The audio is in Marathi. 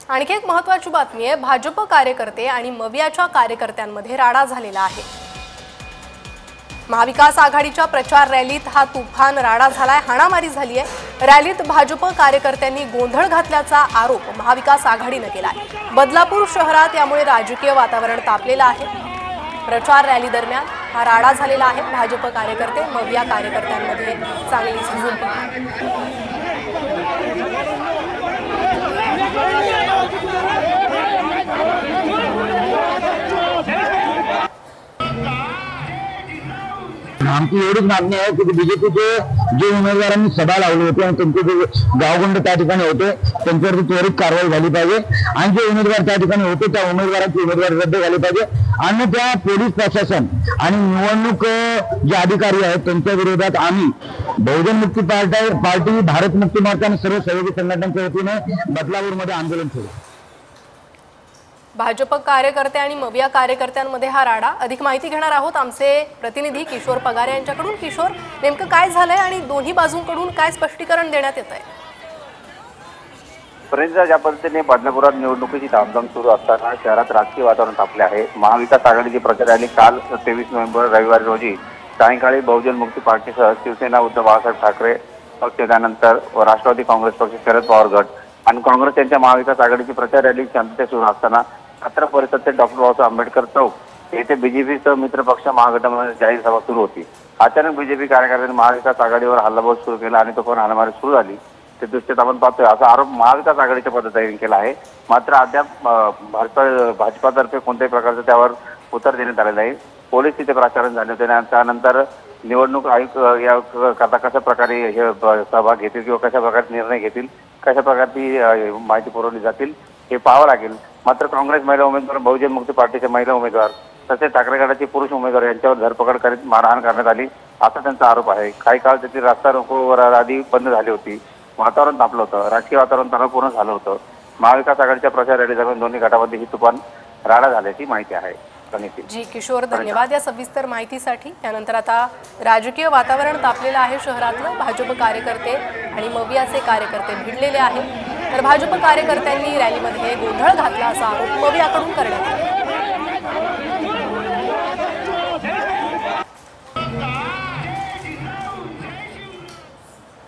आणखी एक महत्त्वाची बातमी आहे। भाजप कार्यकर्ते आणि मवियाच्या कार्यकर्त्यांमध्ये राडा झालेला आहे। महाविकास आघाडीच्या प्रचार रॅलीत हा तुफान राडा झालाय, हाणामारी झाली आहे। रॅलीत भाजप कार्यकर्त्यांनी गोंधळ घातल्याचा आरोप महाविकास आघाडीने केलाय। बदलापूर शहरात यामुळे राजकीय वातावरण तापलेलं आहे। प्रचार रॅली दरम्यान हा राडा झालेला आहे। भाजप कार्यकर्ते मविया कार्यकर्त्यांमध्ये चांगली झुंज आमची एवढीच मागणी आहे की बीजेपीचे जे उमेदवारांनी सभा लावली होती आणि त्यांचे जे गावगुंड त्या ठिकाणी होते त्यांच्यावरती त्वरित कारवाई झाली पाहिजे आणि जे उमेदवार त्या ठिकाणी होते त्या उमेदवारांची उमेदवारी रद्द झाली पाहिजे आणि त्या पोलीस प्रशासन आणि निवडणूक जे अधिकारी आहेत त्यांच्या विरोधात आम्ही बहुजन मुक्ती पार्टी, भारत मुक्ती मोर्चा आणि सर्व सहयोगी संघटनांच्या वतीने बदलापूरमध्ये आंदोलन केलं। भाजप कार्यकर्ते आणि मविया कार्यकर्त्यांमध्ये हा राडा। अधिक माहिती घेणार आहोत आमचे प्रतिनिधी किशोर पगारे यांच्याकडून। किशोर, नेमकं काय झालंय आणि दोन्ही बाजूंकडून काय स्पष्टीकरण देण्यात येत आहे? पर्यंत ज्या पद्धतीने बदलापुरात निवडणुकीची धामधाम सुरू असताना शहरात राजकीय वातावरण तापले आहे। महाविकास आघाडीची प्रचार रॅली काल 23 नोव्हेंबर रविवारी रोजी सायंकाळी बहुजन मुक्ती पार्टीसह शिवसेना, उद्धव बाळासाहेब ठाकरे पक्ष, त्यानंतर राष्ट्रवादी काँग्रेस पक्ष, शरद पवार गट आणि काँग्रेस यांच्या महाविकास आघाडीची प्रचार रॅली शांततेत सुरू असताना छत्र परिसर ते डॉक्टर बाबासाहेब आंबेडकर चौक येथे बीजेपीसह मित्रपक्ष महागठबंधन जाहीर सभा सुरू होती। अचानक बीजेपी कार्यकर्त्यांनी महाविकास आघाडीवर हल्लाबोल सुरू केला आणि तो पण हाणामारी सुरू झाली। ते दृश्यात आपण पाहतोय। असा आरोप महाविकास आघाडीच्या पदाधिकाऱ्यांनी केला आहे। मात्र अद्याप भाजपातर्फे कोणत्याही प्रकारचं त्यावर उत्तर देण्यात आलेलं नाही। पोलीस तिथे प्रचारण झाले होते। त्यानंतर निवडणूक आयोग या करता कशा प्रकारे हे सभा घेतील किंवा कशा प्रकारे निर्णय घेतील, कशा प्रकारची माहिती पुरवली जातील हे पाहावं लागेल। मात्र काँग्रेस महिला उमेदवार, बहुजन मुक्ती पार्टीचे महिला उमेदवार तसेच ठाकरे गटाचे पुरुष उमेदवार यांच्यावर धरपकड करीत मारहाण करण्यात आली असा त्यांचा आरोप आहे। काही काळ त्याची रस्ता रोको आदी बंद झाली होती। वातावरण तापलं होतं, राजकीय वातावरण तणावपूर्ण झालं होतं। महाविकास आघाडीच्या प्रचार रॅली दरम्यान दोन्ही गटामध्ये ही तुफान राडा झाल्याची माहिती आहे। जी किशोर, धन्यवाद या सविस्तर माहितीसाठी। त्यानंतर आता राजकीय वातावरण तापलेलं आहे शहरातलं। भाजप कार्यकर्ते आणि मवियाचे कार्यकर्ते भिडलेले आहेत। तर भाजप कार्यकर्त्यांनी रॅलीमध्ये गोंधळ घातला असा आरोप मवियाकडून करण्यात आला।